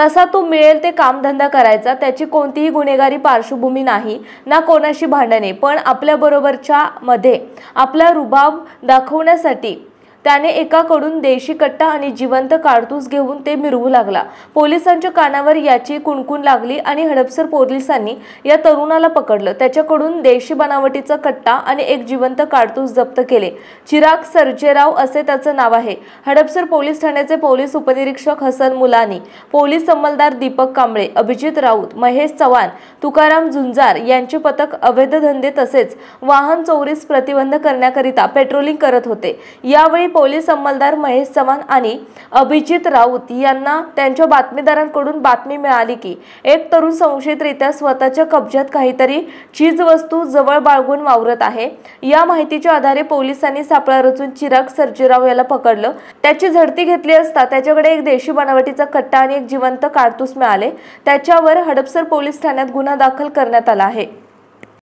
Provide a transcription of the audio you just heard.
तसा तो मिळेल ते कामधंदा करायचा, त्याची कोणतीही गुन्हेगारी पार्श्वभूमी नाही, ना कोणाशी भांडणे, पण आपल्या बरोबरच्या मध्ये आपला रुबाब दाखवण्यासाठी त्याने एकाकडून देशी कट्टा आणि जिवंत कारतूस घेऊन ते मिरवू लागला। पोलिसांच्या कानावर याची कुणकुण लागली आणि हडपसर पोलिसांनी या तरुणाला पकडलं। त्याच्याकडून देशी बनावटीचा कट्टा आणि एक जिवंत कारतूस जप्त केले। चिराग सर्जेराव असे त्याचं नाव आहे। हडपसर पोलीस ठाण्याचे पोलीस उपनिरीक्षक हसन मुलानी, पोलीस अंमलदार दीपक कांबळे, अभिजित राऊत, महेश चव्हाण, तुकाराम झुंजार यांचे पथक अवैध धंदे तसेच वाहन चोरीस प्रतिबंध करण्याकरिता पेट्रोलिंग करत होते। यावेळी पोलीस अंमलदार महेश चव्हाण आणि अभिजित राऊत यांना त्यांच्या बातमीदारांकडून बातमी मिळाली की एक तरुण संशयितरित्या स्वतःच्या कब्जात काहीतरी चीजवस्तू जवळ बाळगून वावरत आहे। या माहितीच्या आधारे पोलिसांनी सापळा रचून चिराग सर्जेराव याला पकडलं। त्याची झडती घेतली असता त्याच्याकडे एक देशी बनावटीचा कट्टा आणि एक जिवंत कारतूस मिळाले। त्याच्यावर हडपसर पोलीस ठाण्यात गुन्हा दाखल करण्यात आला आहे।